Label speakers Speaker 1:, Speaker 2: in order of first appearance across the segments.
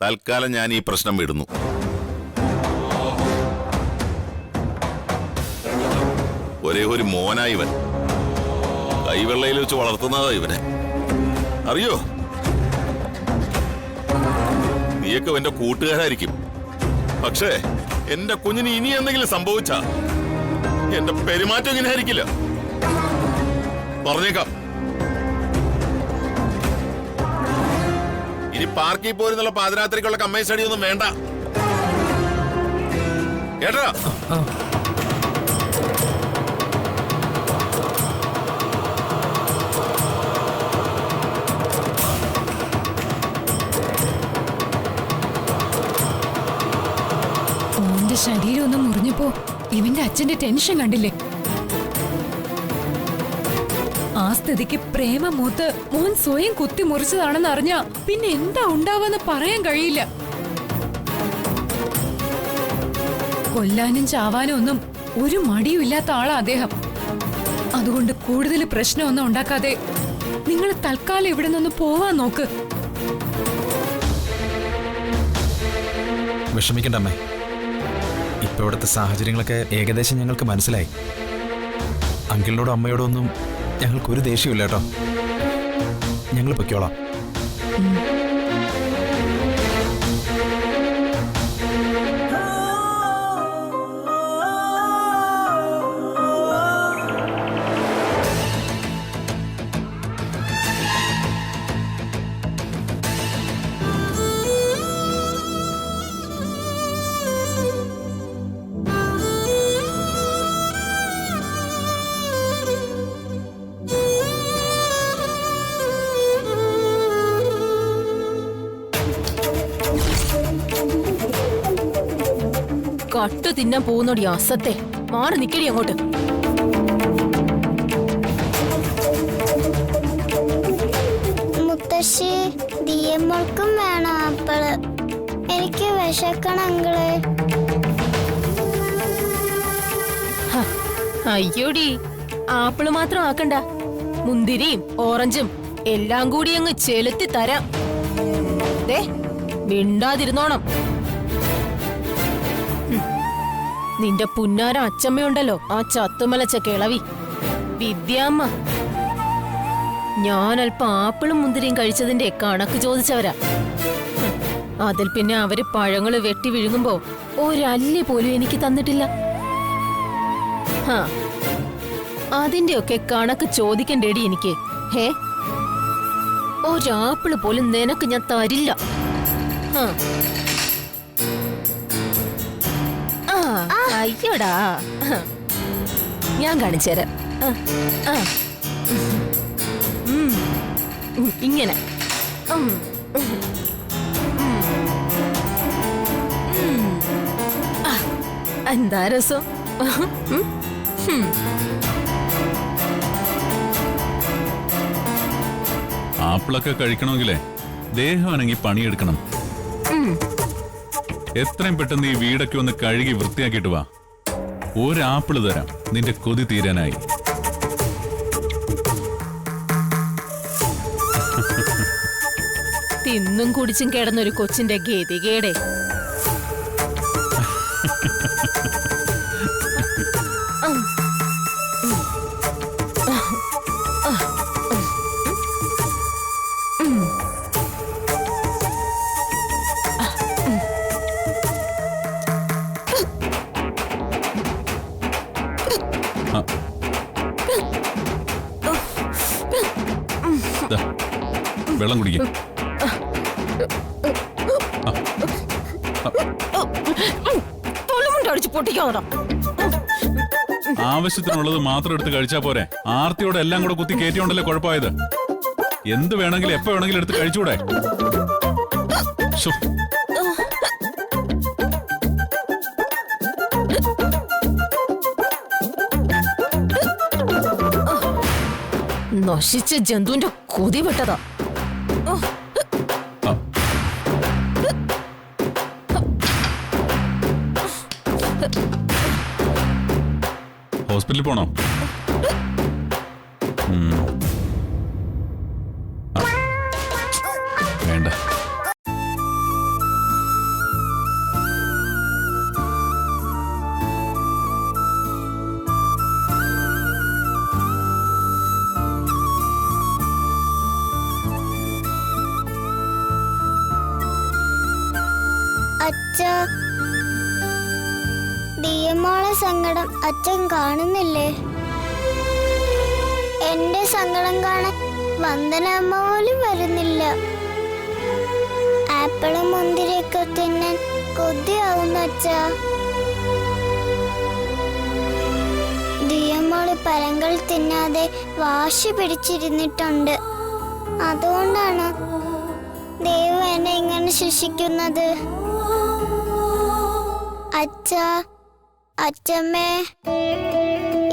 Speaker 1: തൽക്കാലം ഞാൻ ഈ പ്രശ്നം വിടുന്നു. ഒരേ ഒരു മോനായി ഇവൻ. കൈവെള്ളയിൽ വെച്ച് വളർത്തുന്നതാ ഇവനെ. അറിയോ, നീയൊക്കെ എന്റെ കൂട്ടുകാരായിരിക്കും. പക്ഷേ എന്റെ കുഞ്ഞിന് ഇനി എന്തെങ്കിലും സംഭവിച്ചാ എന്റെ പെരുമാറ്റം ഇങ്ങനെ ആയിരിക്കില്ല. പറഞ്ഞേക്കാം. ഇനി പാർക്കിൽ പോരുന്നുള്ള പാതിരാത്രിക്കുള്ള കമ്മൈ സ്റ്റഡി ഒന്നും വേണ്ട കേട്ടാ.
Speaker 2: മോന്റെ ശരീരം ഒന്ന് മുറിഞ്ഞപ്പോ ഇവന്റെ അച്ഛന്റെ ടെൻഷൻ കണ്ടില്ലേ? ആ സ്ഥിതിക്ക് പ്രേമ മൂത്ത് മോൻ സ്വയം കുത്തി മുറിച്ചതാണെന്ന് അറിഞ്ഞാ പിന്നെ എന്താ ഉണ്ടാവാന്ന് പറയാൻ കഴിയില്ല. കൊല്ലാനും ചാവാനും ഒന്നും ഒരു മടിയും ഇല്ലാത്ത ആളാ അദ്ദേഹം. അതുകൊണ്ട് കൂടുതൽ പ്രശ്നമൊന്നും ഉണ്ടാക്കാതെ നിങ്ങൾ തൽക്കാലം ഇവിടെ നിന്ന് പോവാൻ നോക്ക്.
Speaker 3: വിഷമിക്കണ്ട അമ്മേ. ഇപ്പൊ ഇവിടുത്തെ സാഹചര്യങ്ങളൊക്കെ ഏകദേശം ഞങ്ങൾക്ക് മനസ്സിലായി. അങ്കിളിനോടും അമ്മയോടും ഒന്നും ഞങ്ങൾക്കൊരു ദേഷ്യമില്ല കേട്ടോ. ഞങ്ങൾ പൊയ്ക്കോളാം.
Speaker 4: കട്ടു തിന്നാൻ പോകുന്നോടി അസത്തെ. മാറി നിക്കടി അങ്ങോട്ട്.
Speaker 5: മുത്തശ്ശി, ദിയമ്മൾക്കും വേണം ആപ്പിള്. എനിക്ക് വിശക്കണം അങ്കിള്.
Speaker 4: അയ്യോടി, ആപ്പിള് മാത്രം ആക്കണ്ട. മുന്തിരിയും ഓറഞ്ചും എല്ലാം കൂടി അങ്ങ് ചെലുത്തി തരാം. ദേ, മിണ്ടാതിരുന്നോണം. നിന്റെ പുന്നാര അച്ചമ്മയുണ്ടല്ലോ, ആ ചത്തുമലച്ച കിളവി വിദ്യാമ്മ. ഞാൻ അല്പം ആപ്പിളും മുന്തിരിയും കഴിച്ചതിന്റെ കണക്ക് ചോദിച്ചവരാ. അതിൽ പിന്നെ അവര് പഴങ്ങള് വെട്ടി വിഴുങ്ങുമ്പോ ഒരല്ലി പോലും എനിക്ക് തന്നിട്ടില്ല. അതിന്റെയൊക്കെ കണക്ക് ചോദിക്കണ്ടേടി എനിക്ക്. ഹേ, ഒരാപ്പിള് പോലും നിനക്ക് ഞാൻ തരില്ല. അയ്യോടാ, ഞാൻ കാണിച്ചുതരാം. ഇങ്ങനെ എന്താ രസം.
Speaker 6: ആപ്പിളൊക്കെ കഴിക്കണമെങ്കിലേ ദേഹമാണെങ്കിൽ പണിയെടുക്കണം. എത്രയും പെട്ടെന്ന് ഈ വീടൊക്കെ ഒന്ന് കഴുകി വൃത്തിയാക്കിയിട്ട് വാ. ഒരാപ്പിള് തരാം നിന്റെ കൊതി തീരാനായി.
Speaker 4: തിന്നും കുടിച്ചും കിടന്നൊരു കൊച്ചിന്റെ ഗതികേടെ.
Speaker 6: വെള്ളം കുടിക്കും. ആവശ്യത്തിനുള്ളത് മാത്രം എടുത്ത് കഴിച്ചാ പോരെ. ആർത്തിയോടെ എല്ലാം കൂടെ കുത്തി കയറ്റിയോണ്ടല്ലേ കുഴപ്പമായത്. എന്ത് വേണമെങ്കിലും എപ്പോ വേണമെങ്കിലും എടുത്ത് കഴിച്ചൂടെ.
Speaker 4: നശിച്ച ജന്തുവിന്റെ കൊതി വിട്ടതാ.
Speaker 6: ഹോസ്പിറ്റലിൽ പോണോ? വേണ്ട.
Speaker 5: അച്ഛാ, ദിയമോളെ സങ്കടം അച്ഛൻ കാണുന്നില്ലേ? എന്റെ സങ്കടം കാണാൻ വന്ദനമ്മ പോലും വരുന്നില്ല. ആപ്പിളും മുന്തിരിയൊക്കെ തിന്നാൻ കൊതിയാവുന്നു അച്ഛാ. ദിയമോള് പഴങ്ങൾ തിന്നാതെ വാശി പിടിച്ചിരുന്നിട്ടുണ്ട്. അതുകൊണ്ടാണ് ദൈവം എന്നെ ഇങ്ങനെ ശിക്ഷിക്കുന്നത്. അച്ഛാ, അച്ഛമ്മേ,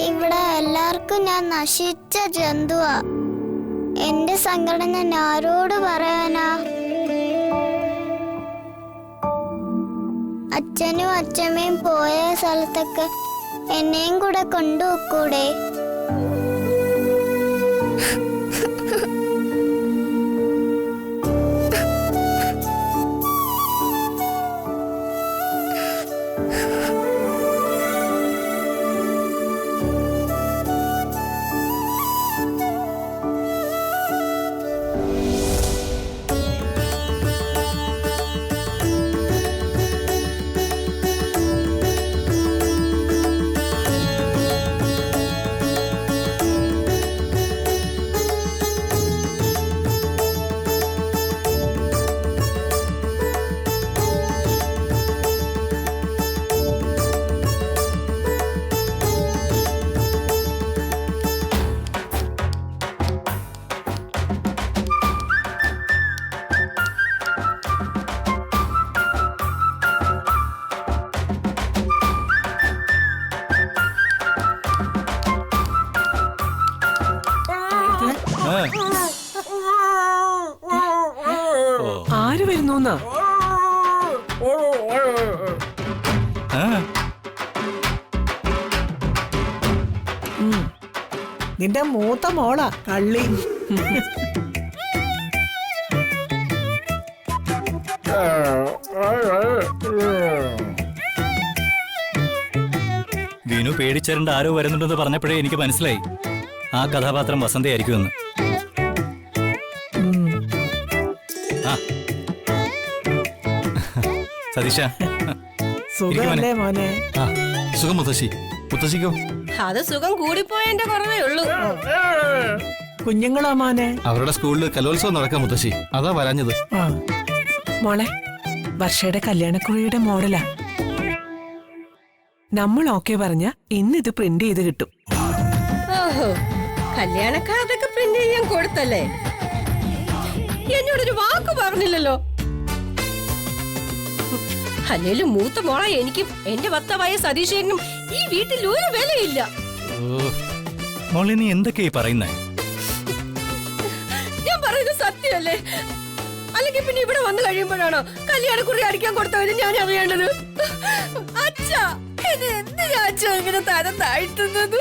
Speaker 5: ഇവിടെ എല്ലാവർക്കും ഞാൻ നശിച്ച ജന്തുവാ. എന്റെ സങ്കടം ഞാൻ ആരോട് പറയാനാ? അച്ഛനും അച്ഛമ്മയും പോയ സ്ഥലത്തൊക്കെ എന്നെയും കൂടെ കൊണ്ടുപോക്കൂടെ?
Speaker 7: ആര് വരുന്നു? നിന്റെ മൂത്ത മോളാ കള്ളി.
Speaker 8: വിനു പേടിച്ചേരണ്ട ആരോ വരുന്നുണ്ടെന്ന് പറഞ്ഞപ്പോഴേ എനിക്ക് മനസ്സിലായി ആ കഥാപാത്രം വസന്തയായിരിക്കുമെന്ന്. സതീശ,
Speaker 7: സുഖമല്ലേ മോനെ?
Speaker 8: സുഖം മുത്തശ്ശി. മുത്തശ്ശിക്കോ?
Speaker 4: അത് സുഖം കൂടിപ്പോയതിന്റെ കുറവേ ഉള്ളൂ.
Speaker 7: കുഞ്ഞുങ്ങളോ മോനെ?
Speaker 8: അവരുടെ സ്കൂളിൽ കലോത്സവം നടക്കാം മുത്തശ്ശി, അതാ വരാഞ്ഞത്.
Speaker 7: മോളെ, വർഷയുടെ കല്യാണക്കുറിയുടെ മോഡലാ. നമ്മൾ ഓക്കെ പറഞ്ഞ ഇന്നിത് പ്രിന്റ് ചെയ്ത് കിട്ടും.
Speaker 4: ഓഹോ, കല്യാണക്കാർക്കൊക്കെ പ്രിന്റ് ചെയ്യാൻ കൊടുത്തല്ലേ? എന്നോടൊരു വാക്ക് പറഞ്ഞില്ലല്ലോ. അല്ലേലും മൂത്ത മോളെ എനിക്കും എന്റെ ഭർത്താവായ സതീശനും ഈ വീട്ടിൽ ഒരു വിലയില്ല.
Speaker 8: മോളെ, നീ എന്തൊക്കെയായി പറയുന്നേ?
Speaker 4: ഞാൻ പറയുന്നത് സത്യമല്ലേ? അല്ലെങ്കിൽ പിന്നെ ഇവിടെ വന്നു കഴിയുമ്പോഴാണോ കല്യാണക്കുറി അടിക്കാൻ കൊടുത്തവര് ഞാൻ അറിയേണ്ടത്? അച്ഛാ, ഇത് എന്തിനാ അച്ഛാ ഇങ്ങനെ തരം താഴ്ത്തുന്നത്?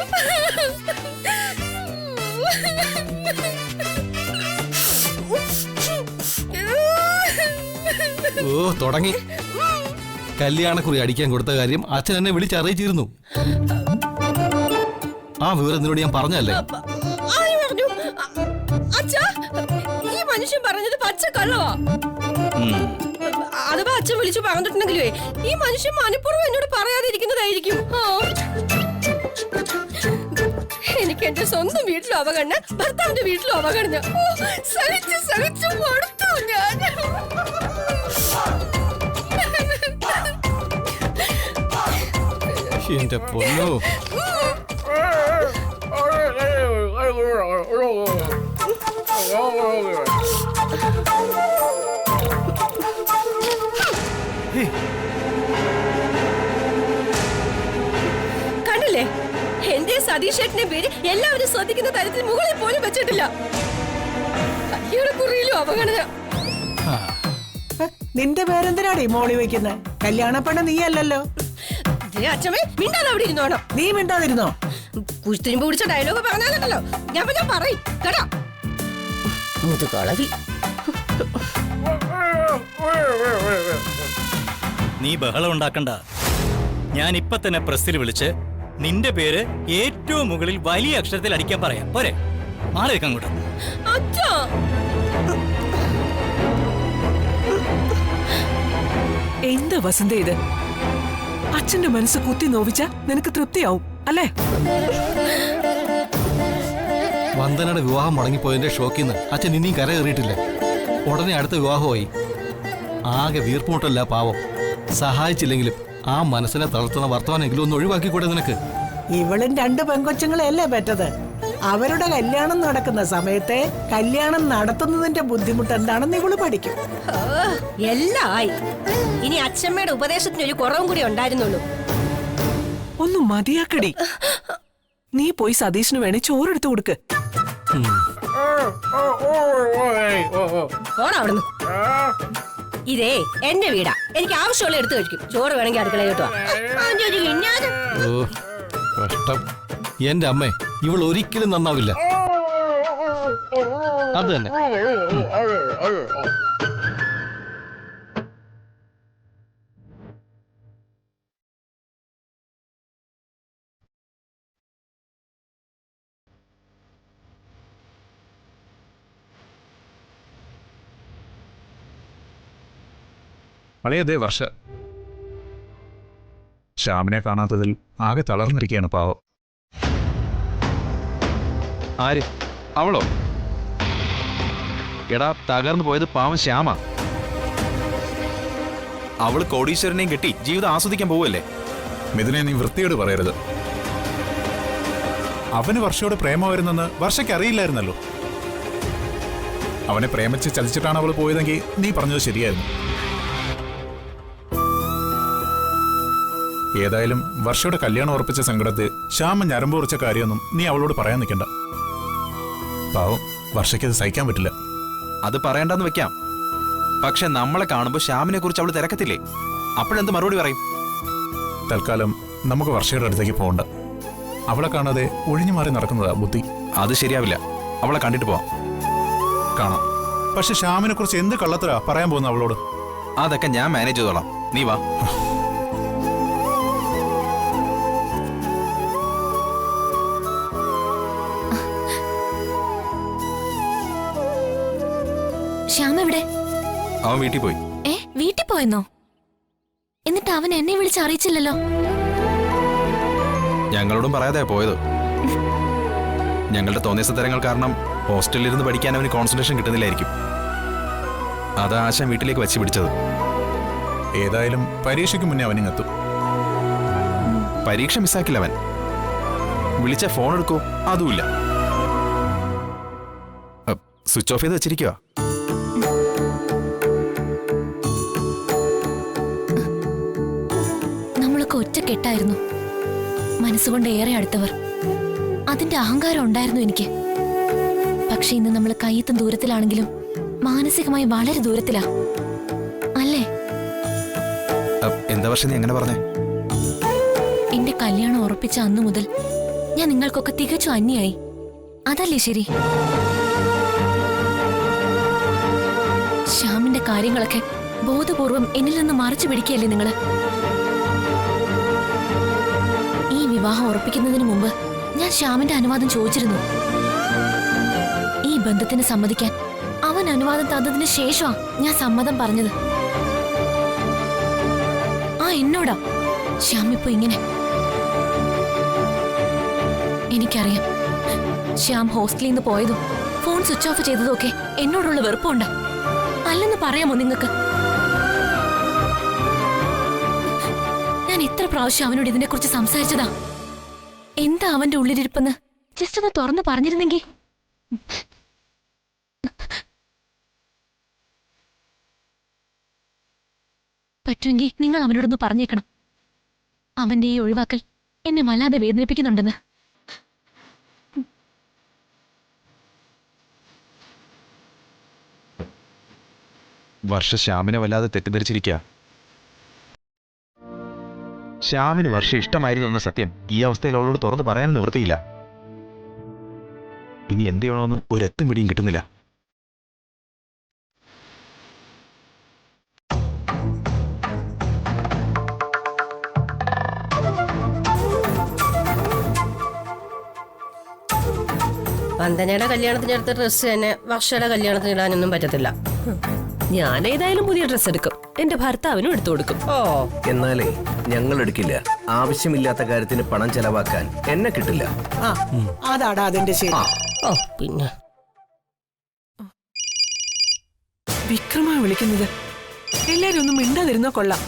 Speaker 8: ഓ, തുടങ്ങി. കല്യാണക്കുറി അടിക്കാൻ കൊടുത്ത കാര്യം അച്ഛൻ എന്നെ വിളിച്ചറിയിച്ചിരുന്നു. ആ വിവരം നിന്നോട് ഞാൻ പറഞ്ഞല്ലേ?
Speaker 4: ആര് പറഞ്ഞു? അച്ഛാ, ഈ മനുഷ്യൻ പറഞ്ഞത് പച്ച കള്ളവാ. അഥവാ അച്ഛൻ വിളിച്ചു പറഞ്ഞിട്ടുണ്ടെങ്കിലേ ഈ മനുഷ്യൻ മനഃപൂർവ്വം എന്നോട് പറയാതിരിക്കുന്നതായിരിക്കും. എനിക്ക് എന്റെ സ്വന്തം വീട്ടിലും അവഗണന, ഭർത്താവിന്റെ വീട്ടിലും അവഗണന. സഹിച്ചു സഹിച്ചു മടുത്തു ഞാൻ.
Speaker 8: എന്റെ പൊന്നോ,
Speaker 4: കണ്ടില്ലേ, എന്റെ സതീഷേട്ടന്റെ പേര് എല്ലാവരും ശ്രദ്ധിക്കുന്ന തരത്തിൽ മുകളിൽ പോലും വെച്ചിട്ടില്ല. കല്യാണക്കുറിയിലും അവഗണന.
Speaker 7: നിന്റെ പേരെന്തിനാണ് ഈ മോളി വെക്കുന്നത്? കല്യാണപ്പണ നീ അല്ലല്ലോ.
Speaker 4: അച്ഛമ്മേ, മിണ്ടാതെ അവിടെ ഇരുന്നോണം.
Speaker 7: നീ മിണ്ടാതിരുന്നോ?
Speaker 4: കുഴിത്തിരിമ്പ് പിടിച്ച ഡയലോഗ് പറഞ്ഞാലോ ഞാൻ പറയും കേട്ടോ. മുതുകളവി.
Speaker 8: നീ ബഹളം ഉണ്ടാക്കണ്ട. ഞാൻ ഇപ്പൊ തന്നെ പ്രസ്സിൽ വിളിച്ച് നിന്റെ പേര് ഏറ്റവും മുകളിൽ വലിയ അക്ഷരത്തിൽ അടിക്കാൻ പറയാം. പോരെ? മാറിയേക്ക് അങ്ങോട്ട്.
Speaker 4: അച്ഛാ,
Speaker 7: എന്താ വസന്ത ഇത്? അച്ഛന്റെ മനസ്സ് കുത്തി നോവിച്ച നിനക്ക് തൃപ്തിയാവും അല്ലേ?
Speaker 9: വന്ദനയുടെ വിവാഹം മുടങ്ങിപ്പോയതിന്റെ ഷോക്കിൽ നിന്ന് അച്ഛൻ ഇനിയും കരകയറിയിട്ടില്ല. ഉടനെ അടുത്ത വിവാഹമായി. ആകെ വീർപ്പുമുട്ടല്ല പാവം. സഹായിച്ചില്ലെങ്കിലും ആ മനസ്സിനെ തളർത്തുന്ന വർത്തമാനെങ്കിലും ഒന്ന് ഒഴിവാക്കിക്കൂടെ നിനക്ക്?
Speaker 7: ഇവളും 2 പെങ്കൊച്ചുങ്ങളെയല്ലേ പറ്റത്? അവരുടെ കല്യാണം നടക്കുന്ന സമയത്തെ കല്യാണം നടത്തുന്നതിന്റെ ബുദ്ധിമുട്ട് എന്താണെന്ന് ഇവള് പഠിക്കും.
Speaker 4: എല്ലാം ആയി. ഇനി അച്ഛമ്മയുടെ ഉപദേശത്തിന് ഒരു കുറവും കൂടി ഉണ്ടായിരുന്നുള്ളൂ.
Speaker 7: ഒന്ന് മതിയാക്കടി. നീ പോയി സതീഷിന് വേണേ ചോറെടുത്തു കൊടുക്ക്.
Speaker 4: പോണം അവിടുന്ന്. ഇതേ എന്റെ വീടാ, എനിക്ക് ആവശ്യമുള്ള എടുത്തു കഴിക്കും. ചോറ് വേണമെങ്കിൽ അടുക്കള കേട്ടോ.
Speaker 9: ഓ കഷ്ടം. എന്റെ അമ്മേ, ഇവൾ ഒരിക്കലും നന്നാവില്ല. അത് തന്നെ.
Speaker 10: വളയതേ വർഷ ശ്യാമിനെ കാണാത്തതിൽ ആകെ തളർന്നിരിക്കുകയാണ് പാവം.
Speaker 3: ആര്? അവളോ? എടാ, തകർന്നു പോയത് പാവം ശ്യാമ. അവള് കോടീശ്വരനെയും കെട്ടി ജീവിതം ആസ്വദിക്കാൻ പോവല്ലേ?
Speaker 10: മിഥുനെ, നീ വൃത്തിയോട് പറയരുത്. അവന് വർഷയോട് പ്രേമം വരുന്നെന്ന് വർഷയ്ക്ക് അറിയില്ലായിരുന്നല്ലോ. അവനെ പ്രേമിച്ച് ചതിച്ചിട്ടാണ് അവൾ പോയതെങ്കിൽ നീ പറഞ്ഞത് ശരിയായിരുന്നു. ഏതായാലും വർഷയുടെ കല്യാണം ഉറപ്പിച്ച സങ്കടത്തിൽ ശ്യാമ ഞരമ്പ് കുറിച്ച കാര്യമൊന്നും നീ അവളോട് പറയാൻ നിൽക്കണ്ട. പാവം, വർഷയ്ക്ക് അത് സഹിക്കാൻ പറ്റില്ല.
Speaker 3: അത് പറയണ്ടെന്ന് വെക്കാം. പക്ഷെ നമ്മളെ കാണുമ്പോ ശ്യാമിനെ കുറിച്ച് അവള് തിരക്കത്തില്ലേ? അപ്പോഴെന്ത് മറുപടി പറയും?
Speaker 10: തൽക്കാലം നമുക്ക് വർഷയുടെ അടുത്തേക്ക് പോകണ്ട. അവളെ കാണാതെ ഒഴിഞ്ഞു മാറി നടക്കുന്നതാ ബുദ്ധി.
Speaker 3: അത് ശരിയാവില്ല. അവളെ കണ്ടിട്ട് പോവാം.
Speaker 10: കാണാം. പക്ഷെ ശ്യാമിനെ കുറിച്ച് എന്ത് കള്ളത്തരാ പറയാൻ പോകുന്ന അവളോട്?
Speaker 3: അതൊക്കെ ഞാൻ മാനേജ് ചെയ്തോളാം. നീ വാ.
Speaker 11: ശ്യാം എവിടെ?
Speaker 3: അവൻ വീട്ടിൽ പോയി.
Speaker 11: വീട്ടിൽ പോയെന്നോ? എന്നിട്ട് അവൻ എന്നെ വിളിച്ച് അറിയിച്ചില്ലല്ലോ.
Speaker 3: ഞങ്ങളോടും പറയാതെ പോയത്. ഞങ്ങളുടെ തോന്നിയസത്തരങ്ങൾ കാരണം ഹോസ്റ്റലിൽ ഇരുന്ന് പഠിക്കാൻ അവന് കോൺസെൻട്രേഷൻ കിട്ടുന്നില്ലായിരിക്കും. അതാ ആശാൻ വീട്ടിലേക്ക് വച്ച് പിടിച്ചത്.
Speaker 10: ഏതായാലും പരീക്ഷയ്ക്ക് മുന്നേ അവനിങ്ങെത്തും.
Speaker 3: പരീക്ഷ മിസ്സാക്കില്ല അവൻ. വിളിച്ച ഫോൺ എടുക്കോ? അതുമില്ല. സ്വിച്ച് ഓഫ് ചെയ്ത് വെച്ചിരിക്കുക.
Speaker 11: നമ്മളൊക്കെ ഒറ്റക്കെട്ടായിരുന്നു. മനസ്സുകൊണ്ട് ഏറെ അടുത്തവർ. അതിന്റെ അഹങ്കാരം ഉണ്ടായിരുന്നു എനിക്ക്. പക്ഷെ ഇന്ന് നമ്മൾ കയ്യെത്തും ദൂരത്തിലാണെങ്കിലും മാനസികമായി വളരെ ദൂരത്തിലാ അല്ലേ?
Speaker 3: എന്താ പക്ഷെ നീ എങ്ങനെ പറഞ്ഞേ?
Speaker 11: എന്റെ കല്യാണം ഉറപ്പിച്ച അന്നു മുതൽ ഞാൻ നിങ്ങൾക്കൊക്കെ തികച്ചും അന്യായി. അതല്ലേ ശരി? ശ്യാമിന്റെ കാര്യങ്ങളൊക്കെ ബോധപൂർവം എന്നിൽ നിന്ന് മറച്ചു പിടിക്കുകയല്ലേ നിങ്ങള്? ഈ വിവാഹം ഉറപ്പിക്കുന്നതിന് മുമ്പ് ഞാൻ ശ്യാമിന്റെ അനുവാദം ചോദിച്ചിരുന്നു. ഈ ബന്ധത്തിന് സമ്മതിക്കാൻ അവൻ അനുവാദം തന്നതിന് ശേഷമാ ഞാൻ സമ്മതം പറഞ്ഞത്. എന്നോടാ ശ്യാം ഇപ്പൊ ഇങ്ങനെ. എനിക്കറിയാം, ശ്യാം ഹോസ്റ്റലിൽ നിന്ന് പോയതും ഫോൺ സ്വിച്ച് ഓഫ് ചെയ്തതും ഒക്കെ എന്നോടുള്ള വെറുപ്പുണ്ടാ. അല്ലെന്ന് പറയാമോ നിങ്ങൾക്ക്? ഞാൻ എത്ര പ്രാവശ്യം അവനോട് ഇതിനെ കുറിച്ച് സംസാരിച്ചതാ. എന്താ അവന്റെ ഉള്ളിലിരിപ്പെന്ന് ജസ്റ്റ് ഒന്ന് തുറന്നു പറഞ്ഞിരുന്നെങ്കിൽ. പറ്റുമെങ്കിൽ നിങ്ങൾ അവനോടൊന്ന് പറഞ്ഞേക്കണം. അവന്റെ ഈ ഒഴിവാക്കൽ എന്നെ വല്ലാതെ വേദനിപ്പിക്കുന്നുണ്ടെന്ന്.
Speaker 3: വർഷ ശ്യാമിനെ വല്ലാതെ തെറ്റിദ്ധരിച്ചിരിക്കുക. ശ്യാമിന് വർഷ ഇഷ്ടമായിരുന്നു എന്ന സത്യം ഈ അവസ്ഥയിൽ അവളോട് തുറന്ന് പറയാൻ നിവൃത്തിയില്ല. ഇനി എന്ത് ചെയ്യണമെന്ന് ഒരെത്തും പിടിയും കിട്ടുന്നില്ല.
Speaker 4: വന്ദനയുടെ കല്യാണത്തിന് എടുത്ത ഡ്രസ്സ് തന്നെ വർഷയുടെ കല്യാണത്തിന് ഇടാനൊന്നും പറ്റത്തില്ല. ഞാൻ ഏതായാലും പുതിയ ഡ്രസ് എടുക്കും, എന്റെ ഭർത്താവിനും എടുത്തു കൊടുക്കും. ഓ,
Speaker 12: എന്നാലേ ഞങ്ങൾ എടുക്കില്ല. ആവശ്യമില്ലാത്ത കാര്യത്തിന് പണം ചെലവാക്കാൻ എന്നെ കിട്ടില്ല.
Speaker 7: ആ അതാടാ അതിന്റെ ശരി.
Speaker 4: ഓ പിന്നെ
Speaker 7: വിക്രമാ വിളിക്കുന്നത്. എല്ലാരും ഒന്നും മിണ്ടാതിരുന്നോ കൊള്ളാം.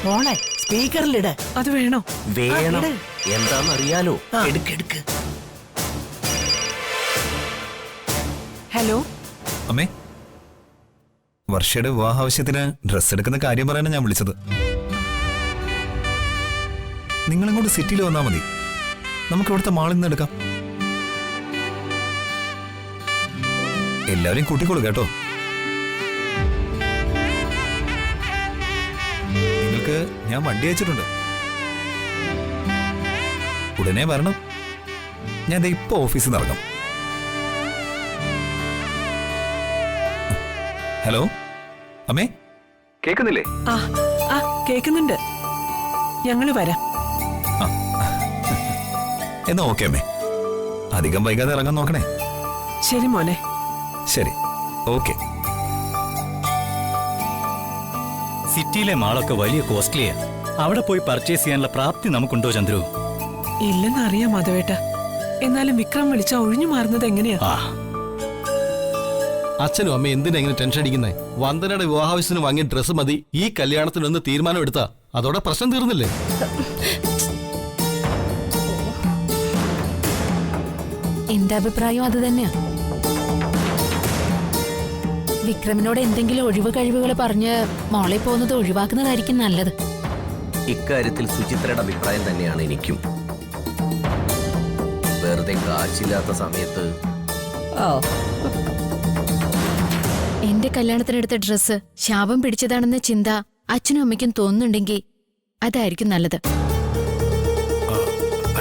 Speaker 7: മോളെ സ്പീക്കറിലിട്. അത് വേണോ?
Speaker 12: വേണം. എന്താന്നറിയാലോ? എടുക്കെടുക്ക്.
Speaker 7: ഹലോ
Speaker 3: അമ്മേ, വർഷയുടെ വിവാഹ ആവശ്യത്തിന് ഡ്രസ്സ് എടുക്കുന്ന കാര്യം പറയാനാണ് ഞാൻ വിളിച്ചത്. നിങ്ങളിങ്ങോട്ട് സിറ്റിയിൽ വന്നാൽ മതി, നമുക്ക് ഇവിടുത്തെ മാളിൽ നിന്ന് എടുക്കാം. എല്ലാവരെയും കൂട്ടിക്കോളൂ കേട്ടോ. നിങ്ങൾക്ക് ഞാൻ വണ്ടി അയച്ചിട്ടുണ്ട്, ഉടനെ വരണം. ഞാൻ ദേ ഇപ്പൊ ഓഫീസിൽ നിന്ന് ഇറങ്ങാം. ഹലോ അമ്മേ, കേൾക്കുന്നില്ലേ?
Speaker 7: ആ കേക്കുന്നുണ്ട്. ഞങ്ങള് വരാം.
Speaker 3: എന്നാ ഓക്കെ അമ്മേ, അധികം വൈകാതെ ഇറങ്ങാൻ നോക്കണേ.
Speaker 7: ശരി മോനെ.
Speaker 3: ശരി, ഓക്കെ.
Speaker 8: സിറ്റിയിലെ മാളൊക്കെ വലിയ കോസ്റ്റ്ലിയാ. അവിടെ പോയി പർച്ചേസ് ചെയ്യാനുള്ള പ്രാപ്തി നമുക്കുണ്ടോ ചന്ദ്രു?
Speaker 7: ഇല്ലെന്നറിയാം മാധവേട്ട. എന്നാലും വിക്രം വിളിച്ചാ ഒഴിഞ്ഞു മാറുന്നത് എങ്ങനെയാ?
Speaker 9: അച്ഛനും അമ്മ എന്തിനാ ഇങ്ങനെ ടെൻഷൻ അടിക്കുന്നേ? വന്ദനയുടെ വിവാഹാവശ്യത്തിന് വാങ്ങിയ ഡ്രസ്സ് മതി ഈ കല്യാണത്തിനൊന്ന് തീരുമാനം എടുത്താ അതോടെ പ്രശ്നം തീർന്നില്ലേ?
Speaker 11: എന്റെ അഭിപ്രായം അത് തന്നെയാ. വിക്രമിനോട് എന്തെങ്കിലും ഒഴിവ് കഴിവുകൾ പറഞ്ഞ് മോളെ പോകുന്നത് ഒഴിവാക്കുന്നതായിരിക്കും നല്ലത്.
Speaker 12: ഇക്കാര്യത്തിൽ സുചിത്രയുടെ അഭിപ്രായം തന്നെയാണ് എനിക്കും. വെറുതെ കാശില്ലാത്ത സമയത്ത്
Speaker 11: എന്റെ കല്യാണത്തിനെടുത്ത ഡ്രസ്സ് ശാപം പിടിച്ചതാണെന്ന ചിന്ത അച്ഛനും അമ്മയ്ക്കും തോന്നുന്നുണ്ടെങ്കിൽ അതായിരിക്കും നല്ലത്.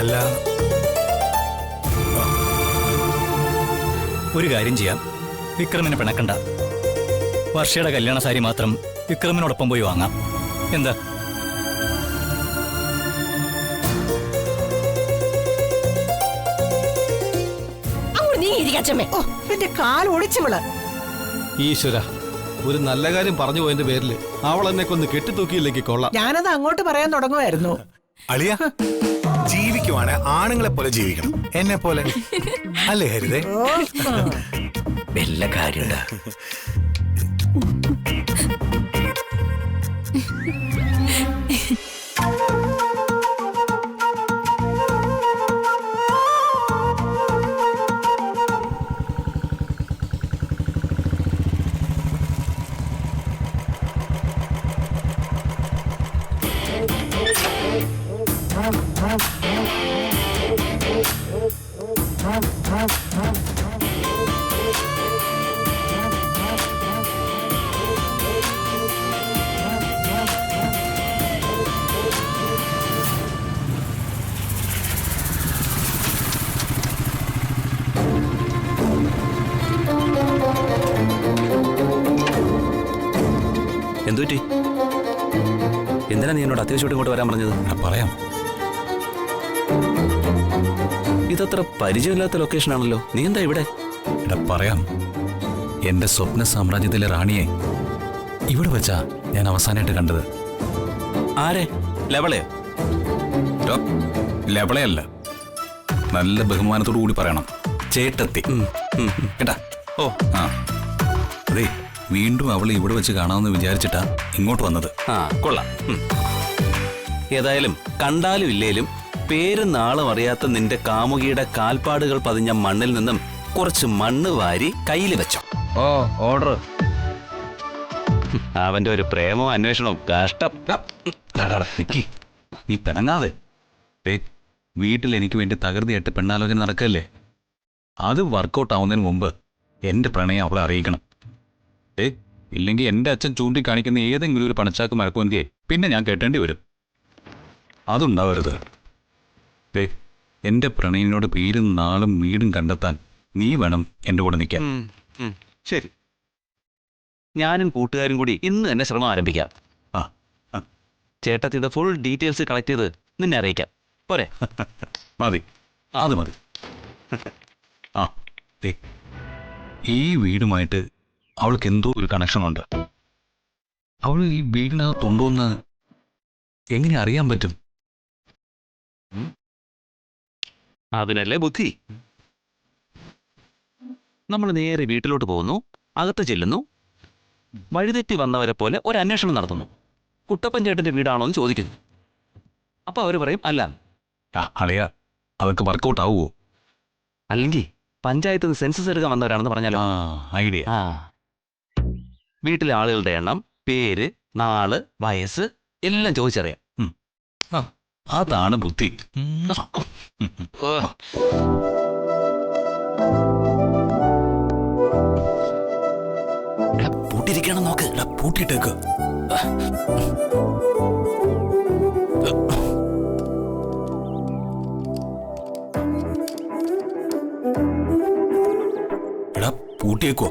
Speaker 3: അല്ല,
Speaker 8: ഒരു കാര്യം ചെയ്യാം, വിക്രമിനെ പിണക്കണ്ട. വർഷയുടെ കല്യാണ സാരി മാത്രം വിക്രമിനോടൊപ്പം പോയി വാങ്ങാം. എന്താ?
Speaker 7: എന്റെ കാൽ ഒടിച്ചുവിള.
Speaker 9: ഈശ്വര, ഒരു നല്ല കാര്യം പറഞ്ഞു പോയതിന്റെ പേരില് അവൾ എന്നെ കൊന്ന് കെട്ടിത്തൂക്കിയില്ലെങ്കിൽ കൊള്ളാം.
Speaker 7: ഞാനത് അങ്ങോട്ട് പറയാൻ തുടങ്ങുമായിരുന്നു.
Speaker 10: അളിയ, ജീവിക്കുവാണ് ആണുങ്ങളെ പോലെ ജീവിക്കണം, എന്നെ പോലെ അല്ലേ ഹരിതേ?
Speaker 12: വല്ല കാര്യമുണ്ട്.
Speaker 13: എന്തുപറ്റി? എന്തിനാ നീ എന്നോട് അത്യാവശ്യമായിട്ട് ഇങ്ങോട്ട് വരാൻ പറഞ്ഞത്?
Speaker 3: പറയാം.
Speaker 13: ഇതത്ര പരിചയമില്ലാത്ത ലൊക്കേഷൻ ആണല്ലോ, നീ എന്താ ഇവിടെ?
Speaker 3: പറയാം. എന്റെ സ്വപ്ന സാമ്രാജ്യത്തിലെ റാണിയെ ഇവിടെ വെച്ചാ ഞാൻ അവസാനമായിട്ട് കണ്ടത്.
Speaker 13: ആരെ? ലവളയോ?
Speaker 3: ലവളയല്ല, നല്ല ബഹുമാനത്തോടു കൂടി പറയണം, ചേട്ടത്തി. കേട്ടാ?
Speaker 13: ഓ
Speaker 3: ആ, അതെ, വീണ്ടും അവളെ ഇവിടെ വെച്ച് കാണാമെന്ന് വിചാരിച്ചിട്ടാ ഇങ്ങോട്ട് വന്നത്.
Speaker 13: ആ, കൊള്ളാം. ഏതായാലും കണ്ടാലും ഇല്ലേലും പേരും നാളും അറിയാത്ത നിന്റെ കാമുകിയുടെ കാൽപ്പാടുകൾ പതിഞ്ഞ മണ്ണിൽ നിന്നും കുറച്ച് മണ്ണ് വാരി കയ്യിൽ വെച്ചോ.
Speaker 12: ഓ, ഓർഡർ.
Speaker 13: അവന്റെ ഒരു പ്രേമവും അന്വേഷണവും കഷ്ടം.
Speaker 3: നീ പിണങ്ങാതെ. വീട്ടിൽ എനിക്ക് വേണ്ടി തകൃതിയായിട്ട് പെണ്ണാലോചന നടക്കല്ലേ? അത് വർക്കൗട്ട് ആവുന്നതിന് മുമ്പ് എന്റെ പ്രണയം അവളെ അറിയിക്കണം. ഇല്ലെങ്കിൽ എന്റെ അച്ഛൻ ചൂണ്ടിക്കാണിക്കുന്ന ഏതെങ്കിലും ഒരു പണച്ചാക്ക് മരക്കുവന്തിയെ പിന്നെ ഞാൻ കേട്ടേണ്ടി വരും. അതുണ്ടാവരുത്. എന്റെ പ്രണയിനോട് പേരും നാളും വീടും കണ്ടെത്താൻ നീ വേണം എന്റെ കൂടെ നിൽക്കാൻ.
Speaker 13: ശരി, ഞാനും കൂട്ടുകാരും കൂടി ഇന്ന് തന്നെ ശ്രമം ആരംഭിക്കാം. ചേട്ടത്തിയുടെ ഫുൾ ഡീറ്റെയിൽസ് കളക്ട് ചെയ്ത് നിന്നെ അറിയിക്കാം. പോരെ?
Speaker 3: മതി, അത് മതി. ഈ വീടുമായിട്ട് അവൾക്ക് എന്തോ ഒരു കണക്ഷൻ ഉണ്ട്. അവൾ ഈ വീടിനകത്തുണ്ടോന്ന് എങ്ങനെ അറിയാൻ പറ്റും?
Speaker 13: അതിനല്ലേ ബുദ്ധി. നമ്മൾ നേരെ വീട്ടിലോട്ട് പോകുന്നു, അകത്ത് ചെല്ലുന്നു, വഴിതെറ്റി വന്നവരെ പോലെ ഒരു അന്വേഷണം നടത്തുന്നു. കുട്ടപ്പൻ ചേട്ടന്റെ വീടാണോ എന്ന് ചോദിക്കുന്നു. അപ്പൊ അവർ പറയും അല്ല.
Speaker 3: അളിയ, അതൊക്കെ വർക്കൗട്ട് ആവുമോ?
Speaker 13: അല്ലെങ്കിൽ പഞ്ചായത്ത് നിന്ന് സെൻസസ് എടുക്കാൻ വന്നവരാണെന്ന് പറഞ്ഞാലോ?
Speaker 3: ഐഡിയ.
Speaker 13: വീട്ടിലെ ആളുകളുടെ എണ്ണം, പേര്, നാള്, വയസ്സ് എല്ലാം ചോദിച്ചറിയാം.
Speaker 3: അതാണ് ബുദ്ധി.
Speaker 13: പൂട്ടിരിക്കണം നോക്ക്.
Speaker 3: പൂട്ടിയിട്ടേക്ക്. എടാ പൂട്ടിയേക്കോ?